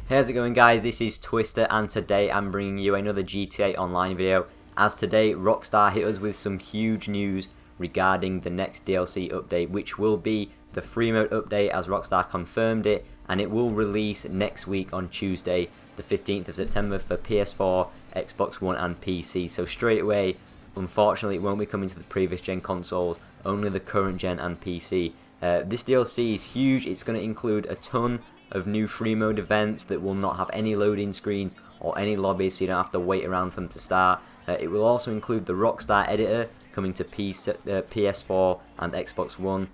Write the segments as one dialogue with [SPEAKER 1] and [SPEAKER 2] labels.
[SPEAKER 1] How's it going, guys? This is Twister, and today I'm bringing you another GTA Online video. As today, Rockstar hit us with some huge news regarding the next DLC update, which will be the Freemode update, as Rockstar confirmed it, and it will release next week on Tuesday, the 15th of September for PS4, Xbox One and PC. So straight away, unfortunately, it won't be coming to the previous gen consoles, only the current gen and PC. This DLC is huge. It's going to include a ton of new Freemode events that will not have any loading screens or any lobbies, so you don't have to wait around for them to start. It will also include the Rockstar Editor coming to PS4 and Xbox One,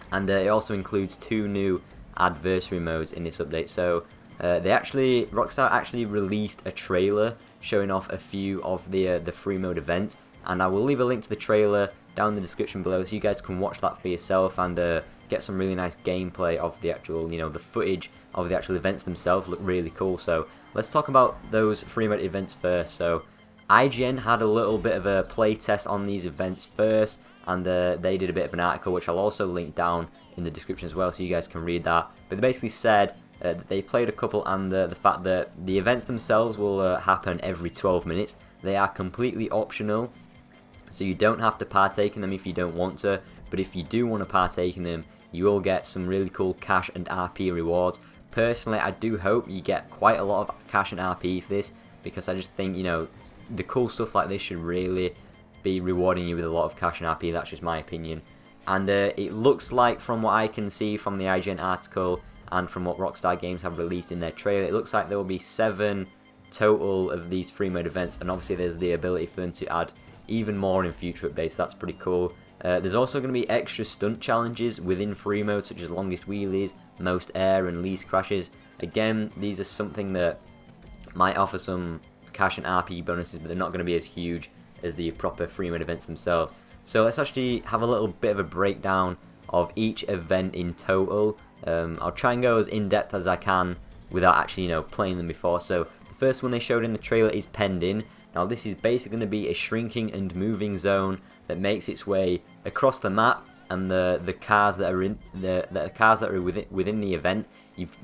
[SPEAKER 1] and it also includes 2 new Adversary modes in this update. So Rockstar actually released a trailer showing off a few of the Freemode events, and I will leave a link to the trailer down in the description below so you guys can watch that for yourself and get some really nice gameplay of the actual, the footage of the actual events themselves look really cool. So let's talk about those Freemode events first. So IGN had a little bit of a play test on these events first, and they did a bit of an article which I'll also link down in the description as well so you guys can read that. But they basically said that they played a couple, and the fact that the events themselves will happen every 12 minutes. They are completely optional, so you don't have to partake in them if you don't want to, but if you do want to partake in them, you will get some really cool cash and RP rewards. Personally, I do hope you get quite a lot of cash and RP for this, because I just think, the cool stuff like this should really be rewarding you with a lot of cash and RP. That's just my opinion. And it looks like, from what I can see from the IGN article and from what Rockstar Games have released in their trailer, it looks like there will be 7 total of these Freemode events, and obviously there's the ability for them to add even more in future updates. That's pretty cool. There's also going to be extra stunt challenges within Freemode, such as longest wheelies, most air, and least crashes. Again, these are something that might offer some cash and RP bonuses, but they're not going to be as huge as the proper Freemode events themselves. So let's actually have a little bit of a breakdown of each event in total. I'll try and go as in-depth as I can without actually, playing them before. So the first one they showed in the trailer is Pending. Now this is basically going to be a shrinking and moving zone that makes its way across the map, and the cars that are within the event,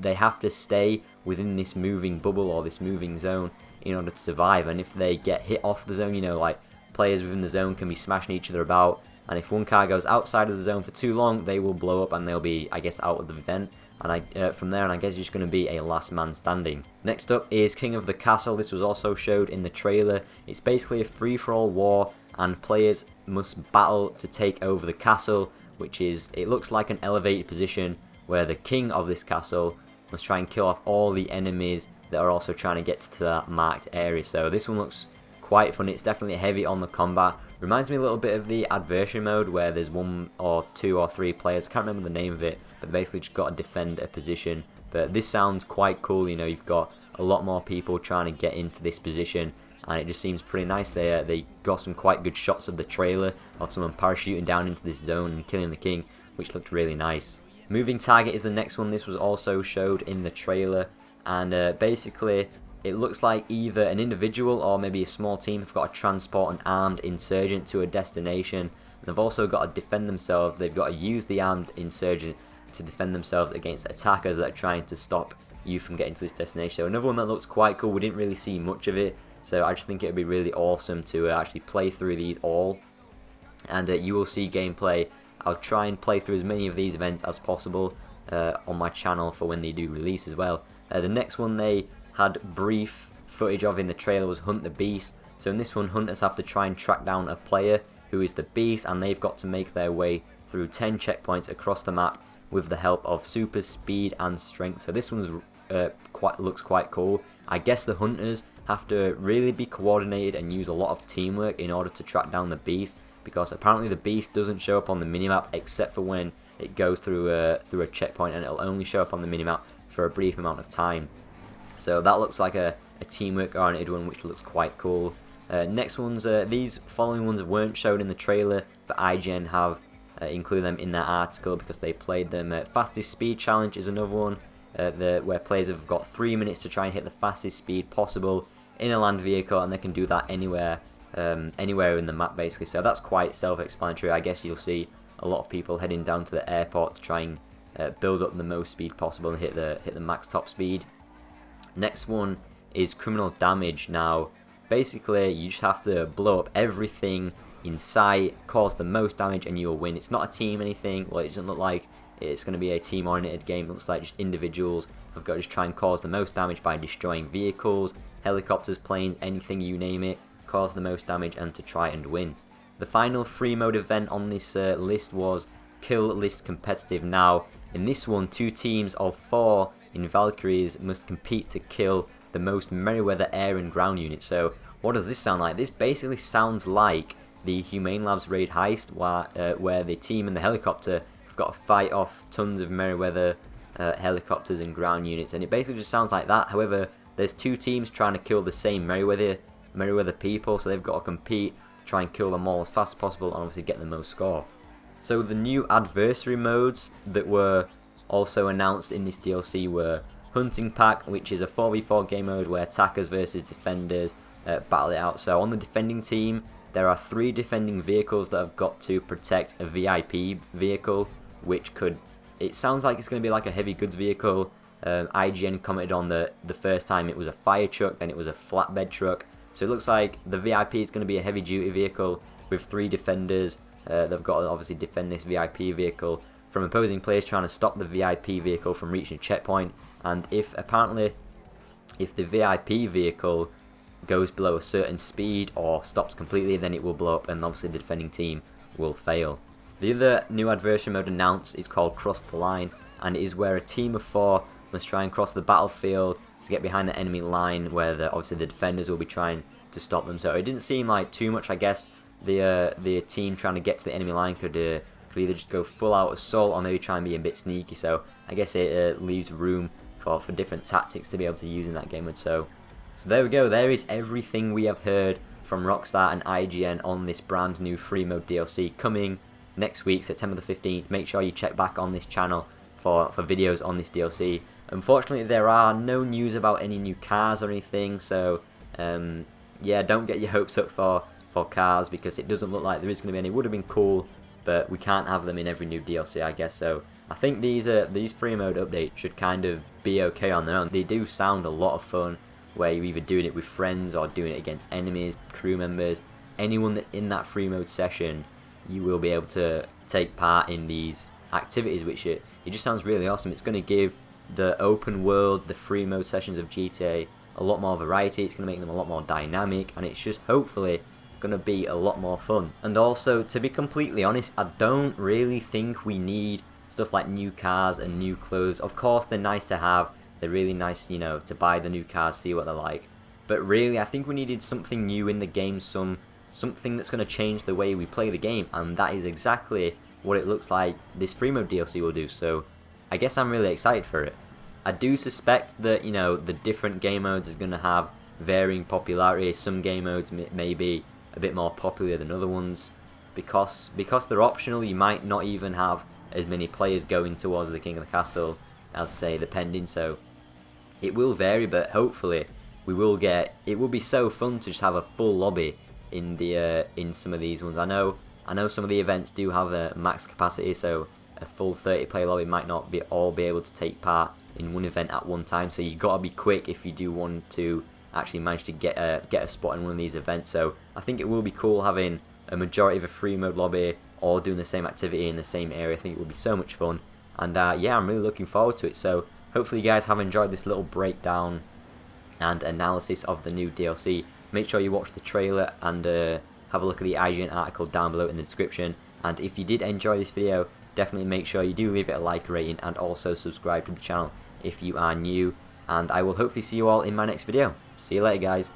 [SPEAKER 1] they have to stay within this moving bubble or this moving zone in order to survive. And if they get hit off the zone, like players within the zone can be smashing each other about, and if one car goes outside of the zone for too long, they will blow up and they'll be, I guess, out of the event. And from there, and I guess it's just going to be a last man standing. Next up is King of the Castle. This was also showed in the trailer. It's basically a free-for-all war, and players must battle to take over the castle, which is, it looks like an elevated position where the king of this castle must try and kill off all the enemies that are also trying to get to that marked area. So this one looks quite fun. It's definitely heavy on the combat. Reminds me a little bit of the Adversary mode, where there's 1 or 2 or 3 players. I can't remember the name of it, but basically just got to defend a position. But this sounds quite cool. You've got a lot more people trying to get into this position, and it just seems pretty nice. They got some quite good shots of the trailer of someone parachuting down into this zone and killing the king, which looked really nice. Moving Target is the next one. This was also showed in the trailer, and basically it looks like either an individual or maybe a small team have got to transport an armed insurgent to a destination. And they've also got to defend themselves. They've got to use the armed insurgent to defend themselves against attackers that are trying to stop you from getting to this destination. So another one that looks quite cool. We didn't really see much of it, so I just think it would be really awesome to actually play through these all. And you will see gameplay. I'll try and play through as many of these events as possible on my channel for when they do release as well. The next one they had brief footage of in the trailer was Hunt the Beast. So in this one, hunters have to try and track down a player who is the beast, and they've got to make their way through 10 checkpoints across the map with the help of super speed and strength. So this one's looks quite cool. I guess the hunters have to really be coordinated and use a lot of teamwork in order to track down the beast, because apparently the beast doesn't show up on the minimap except for when it goes through a checkpoint, and it'll only show up on the minimap for a brief amount of time. So that looks like a teamwork oriented one, which looks quite cool. Next ones, these following ones weren't shown in the trailer, but IGN have included them in their article because they played them. Fastest Speed Challenge is another one, where players have got 3 minutes to try and hit the fastest speed possible in a land vehicle, and they can do that anywhere in the map basically. So that's quite self-explanatory. I guess you'll see a lot of people heading down to the airport to try and build up the most speed possible and hit the max top speed. Next one is criminal damage. Now, basically, you just have to blow up everything in sight, cause the most damage, and you'll win. It's not a team anything. Well, it doesn't look like it's going to be a team-oriented game. It looks like just individuals have got to just try and cause the most damage by destroying vehicles, helicopters, planes, anything, you name it, cause the most damage and to try and win. The final free mode event on this list was Kill List Competitive. Now, in this one, 2 teams of 4 in Valkyries must compete to kill the most Merryweather air and ground units. So, what does this sound like? This basically sounds like the Humane Labs raid heist, where the team and the helicopter have got to fight off tons of Merryweather helicopters and ground units, and it basically just sounds like that. However, there's 2 teams trying to kill the same Merryweather people, so they've got to compete to try and kill them all as fast as possible and obviously get the most score. So the new Adversary modes that were also announced in this DLC were Hunting Pack, which is a 4v4 game mode where attackers versus defenders battle it out. So on the defending team, there are 3 defending vehicles that have got to protect a VIP vehicle, which could, it sounds like it's going to be like a heavy goods vehicle. IGN commented on the first time it was a fire truck, then it was a flatbed truck. So it looks like the VIP is going to be a heavy duty vehicle with 3 defenders. They've got to obviously defend this VIP vehicle from opposing players trying to stop the VIP vehicle from reaching a checkpoint. And if the VIP vehicle goes below a certain speed or stops completely, then it will blow up and obviously the defending team will fail. The other new Adversary mode announced is called Cross the Line, and it is where a team of 4 must try and cross the battlefield to get behind the enemy line, where obviously the defenders will be trying to stop them. So it didn't seem like too much. I guess the team trying to get to the enemy line could either just go full out assault or maybe try and be a bit sneaky. So I guess it leaves room for different tactics to be able to use in that game mode. So there we go. There is everything we have heard from Rockstar and IGN on this brand new free mode DLC coming next week, September the 15th. Make sure you check back on this channel for videos on this DLC. Unfortunately, there are no news about any new cars or anything, so yeah, don't get your hopes up for cars, because it doesn't look like there is going to be any. It would have been cool, but we can't have them in every new DLC, I guess. So I think these free mode updates should kind of be okay on their own. They do sound a lot of fun, where you're either doing it with friends or doing it against enemies, crew members, anyone that's in that free mode session. You will be able to take part in these activities, which it just sounds really awesome. It's going to give the open world, the free mode sessions of GTA a lot more variety. It's going to make them a lot more dynamic, and it's just hopefully going to be a lot more fun. And also, to be completely honest, I don't really think we need stuff like new cars and new clothes. Of course, they're nice to have. They're really nice, you know, to buy the new cars, see what they're like. But really, I think we needed something new in the game, something that's going to change the way we play the game, and that is exactly what it looks like this free mode DLC will do. So I guess I'm really excited for it. I do suspect that, you know, the different game modes are going to have varying popularity. Some game modes may be a bit more popular than other ones. Because they're optional, you might not even have as many players going towards the King of the Castle as, say, the Pending. So it will vary, but hopefully we will get. It will be so fun to just have a full lobby in some of these ones. I know some of the events do have a max capacity, so a full 30-player lobby might not be able to take part in one event at one time. So you got to be quick if you do want to actually manage to get a spot in one of these events. So I think it will be cool having a majority of a free mode lobby all doing the same activity in the same area. I think it will be so much fun, and yeah, I'm really looking forward to it. So hopefully you guys have enjoyed this little breakdown and analysis of the new DLC. Make sure you watch the trailer and have a look at the IGN article down below in the description. And if you did enjoy this video, definitely make sure you do leave it a like rating and also subscribe to the channel if you are new. And I will hopefully see you all in my next video. See you later, guys.